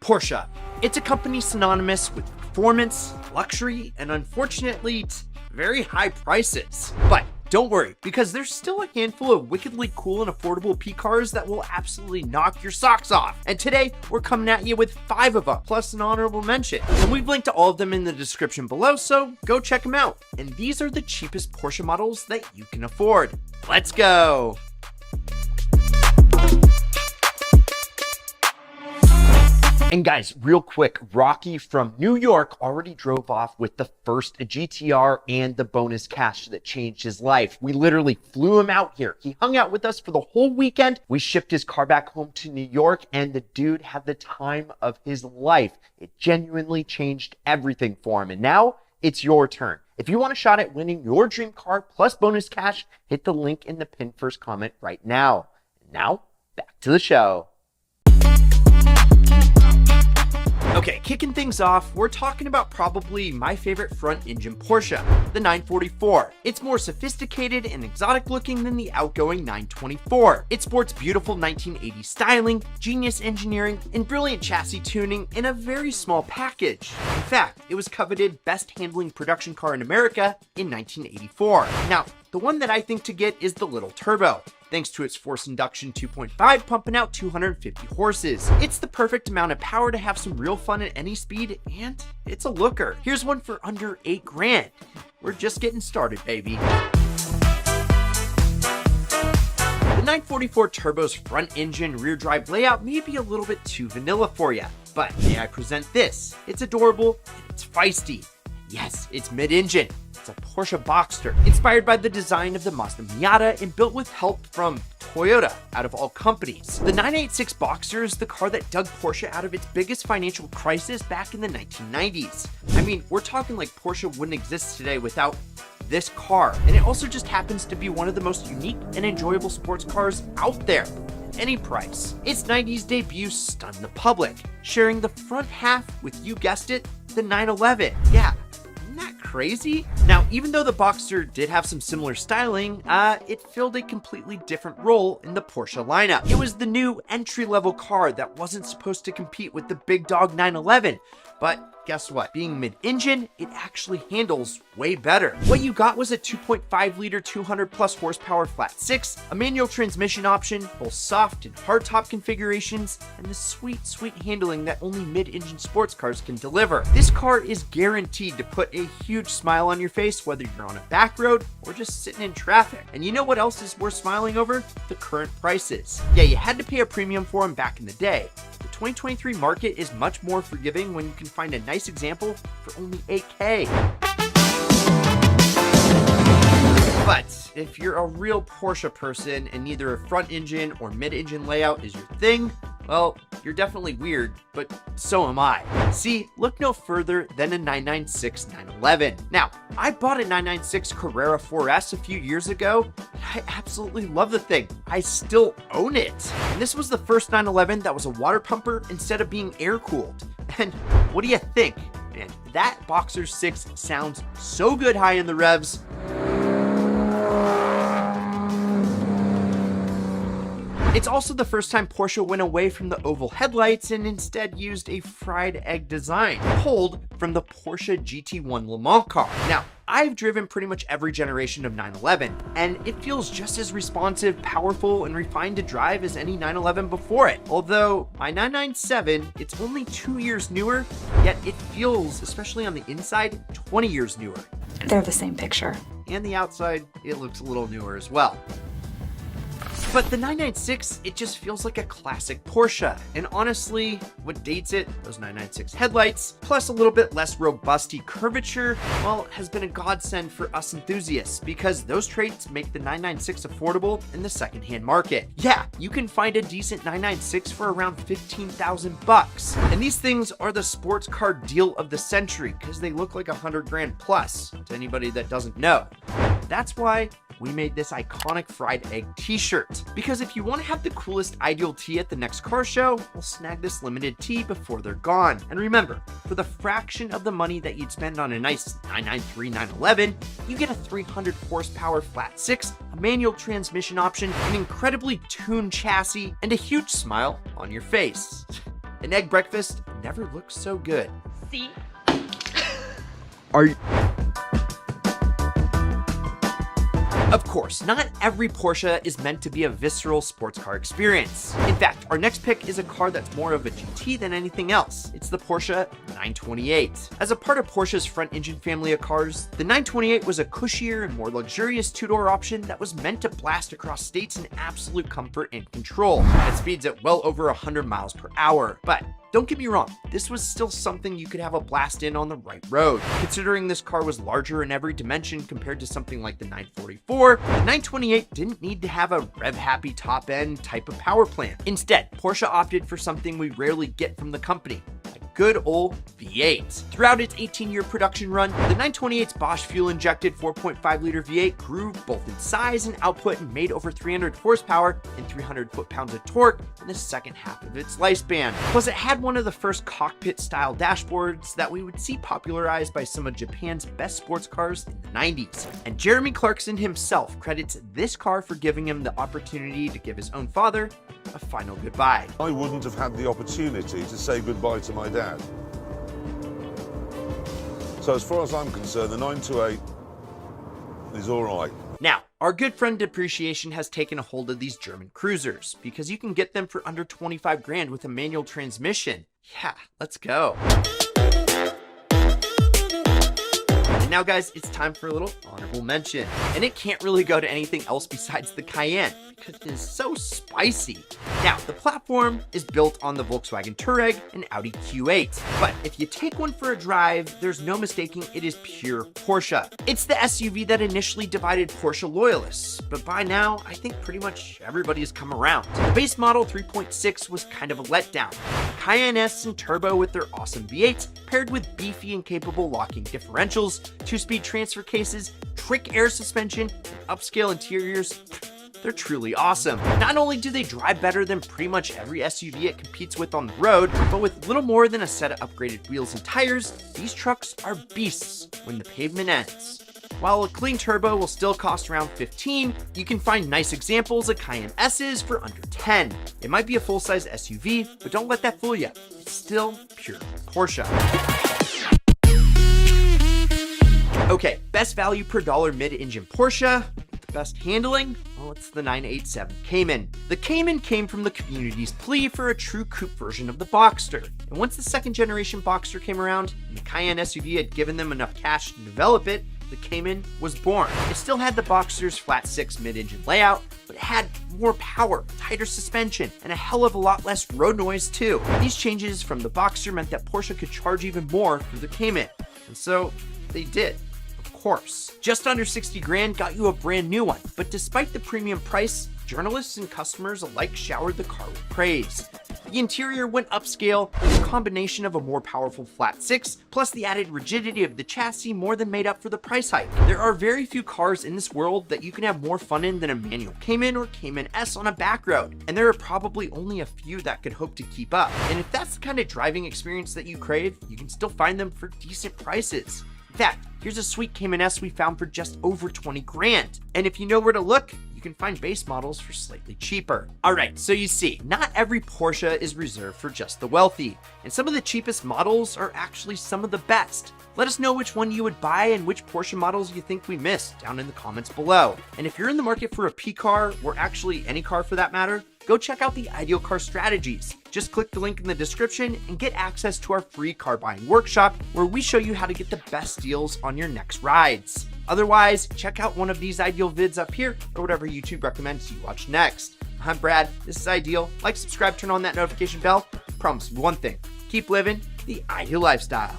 Porsche. It's a company synonymous with performance, luxury, and unfortunately, very high prices. But don't worry, because there's still a handful of wickedly cool and affordable P cars that will absolutely knock your socks off. And today, we're coming at you with 5 of them, plus an honorable mention. And we've linked to all of them in the description below, so go check them out. And these are the cheapest Porsche models that you can afford. Let's go! And guys, real quick, Rocky from New York already drove off with the first GTR and the bonus cash that changed his life. We literally flew him out here. He hung out with us for the whole weekend. We shipped his car back home to New York, and the dude had the time of his life. It genuinely changed everything for him. And now it's your turn. If you want a shot at winning your dream car plus bonus cash, hit the link in the pinned first comment right now. Now, back to the show. Okay, kicking things off, we're talking about probably my favorite front engine Porsche, the 944. It's more sophisticated and exotic looking than the outgoing 924. It sports beautiful 1980s styling, genius engineering, and brilliant chassis tuning in a very small package. In fact, it was coveted best handling production car in America in 1984. Now, the one that I think to get is the little turbo, thanks to its forced induction 2.5 pumping out 250 horses. It's the perfect amount of power to have some real fun at any speed, and it's a looker. Here's one for under 8 grand. We're just getting started, baby. The 944 Turbo's front engine rear drive layout may be a little bit too vanilla for you, but may I present this? It's adorable, and it's feisty. Yes, it's mid-engine. It's a Porsche Boxster, inspired by the design of the Mazda Miata and built with help from Toyota, out of all companies. The 986 Boxster is the car that dug Porsche out of its biggest financial crisis back in the 1990s. I mean, we're talking like Porsche wouldn't exist today without this car. And it also just happens to be one of the most unique and enjoyable sports cars out there. At any price. Its 90s debut stunned the public, sharing the front half with, you guessed it, the 911. Yeah. Isn't that crazy? Now, even though the Boxster did have some similar styling, it filled a completely different role in the Porsche lineup. It was the new entry-level car that wasn't supposed to compete with the big dog 911, but guess what? Being mid-engine, it actually handles way better. What you got was a 2.5 liter 200 plus horsepower flat 6, a manual transmission option, both soft and hardtop configurations, and the sweet handling that only mid-engine sports cars can deliver. This car is guaranteed to put a huge smile on your face whether you're on a back road or just sitting in traffic. And you know what else is worth smiling over? The current prices. Yeah, you had to pay a premium for them back in the day. The 2023 market is much more forgiving when you can find a nice example for only $8K. But if you're a real Porsche person and neither a front engine or mid-engine layout is your thing, well, you're definitely weird, but so am I. See, look no further than a 996 911. Now, I bought a 996 Carrera 4S a few years ago, and I absolutely love the thing. I still own it. And this was the first 911 that was a water pumper instead of being air-cooled. And what do you think? Man, that Boxster 6 sounds so good high in the revs. It's also the first time Porsche went away from the oval headlights and instead used a fried egg design, pulled from the Porsche GT1 Le Mans car. Now, I've driven pretty much every generation of 911, and it feels just as responsive, powerful, and refined to drive as any 911 before it. Although, my 997, it's only 2 years newer, yet it feels, especially on the inside, 20 years newer. They're the same picture. And the outside, it looks a little newer as well. But the 996, it just feels like a classic Porsche. And honestly, what dates it, those 996 headlights, plus a little bit less robusty curvature, well, has been a godsend for us enthusiasts because those traits make the 996 affordable in the secondhand market. Yeah, you can find a decent 996 for around 15,000 bucks. And these things are the sports car deal of the century because they look like 100 grand plus to anybody that doesn't know. That's why we made this iconic fried egg t-shirt. Because if you want to have the coolest ideal tee at the next car show, we'll snag this limited tee before they're gone. And remember, for the fraction of the money that you'd spend on a nice 993 911, you get a 300 horsepower flat 6, a manual transmission option, an incredibly tuned chassis, and a huge smile on your face. An egg breakfast never looks so good. See? Are you... Of course, not every Porsche is meant to be a visceral sports car experience. In fact, our next pick is a car that's more of a GT than anything else. It's the Porsche 928. As a part of Porsche's front-engine family of cars, the 928 was a cushier and more luxurious two-door option that was meant to blast across states in absolute comfort and control, at speeds at well over 100 miles per hour. But don't get me wrong, this was still something you could have a blast in on the right road. Considering this car was larger in every dimension compared to something like the 944, the 928 didn't need to have a rev-happy top-end type of power plant. Instead, Porsche opted for something we rarely get from the company, a good old V8. Throughout its 18-year production run, the 928's Bosch fuel-injected 4.5-liter V8 grew both in size and output and made over 300 horsepower and 300 foot-pounds of torque in the second half of its lifespan. Plus, it had one of the first cockpit-style dashboards that we would see popularized by some of Japan's best sports cars in the 90s. And Jeremy Clarkson himself credits this car for giving him the opportunity to give his own father a final goodbye. I wouldn't have had the opportunity to say goodbye to my dad. So as far as I'm concerned, the 928 is all right. Now, our good friend Depreciation has taken a hold of these German cruisers because you can get them for under 25 grand with a manual transmission. Yeah, let's go. And now guys, it's time for a little honorable mention. And it can't really go to anything else besides the Cayenne because it is so spicy. Now, the platform is built on the Volkswagen Touareg and Audi Q8. But if you take one for a drive, there's no mistaking it is pure Porsche. It's the SUV that initially divided Porsche loyalists, but by now, I think pretty much everybody has come around. The base model 3.6 was kind of a letdown. Cayenne S and Turbo with their awesome V8s, paired with beefy and capable locking differentials, 2-speed transfer cases, trick air suspension, and upscale interiors, they're truly awesome. Not only do they drive better than pretty much every SUV it competes with on the road, but with little more than a set of upgraded wheels and tires, these trucks are beasts when the pavement ends. While a clean turbo will still cost around 15, you can find nice examples of Cayenne S's for under 10. It might be a full-size SUV, but don't let that fool you. It's still pure Porsche. Okay, best value per dollar mid-engine Porsche. Best handling? Well, it's the 987 Cayman. The Cayman came from the community's plea for a true coupe version of the Boxster. And once the second generation Boxster came around, and the Cayenne SUV had given them enough cash to develop it, the Cayman was born. It still had the Boxster's flat 6 mid-engine layout, but it had more power, tighter suspension, and a hell of a lot less road noise too. These changes from the Boxster meant that Porsche could charge even more for the Cayman. And so, they did. Course. Just under 60 grand got you a brand new one, but despite the premium price, journalists and customers alike showered the car with praise. The interior went upscale with a combination of a more powerful flat 6, plus the added rigidity of the chassis more than made up for the price hike. There are very few cars in this world that you can have more fun in than a manual Cayman or Cayman S on a back road, and there are probably only a few that could hope to keep up. And if that's the kind of driving experience that you crave, you can still find them for decent prices. In fact, here's a sweet Cayman S we found for just over 20 grand. And if you know where to look, you can find base models for slightly cheaper. Alright, so you see, not every Porsche is reserved for just the wealthy, and some of the cheapest models are actually some of the best. Let us know which one you would buy and which Porsche models you think we missed down in the comments below. And if you're in the market for a P car, or actually any car for that matter, go check out the Ideal Car Strategies. Just click the link in the description and get access to our free car buying workshop where we show you how to get the best deals on your next rides. Otherwise, check out one of these Ideal vids up here or whatever YouTube recommends you watch next. I'm Brad, this is Ideal. Like, subscribe, turn on that notification bell. I promise you one thing, keep living the Ideal lifestyle.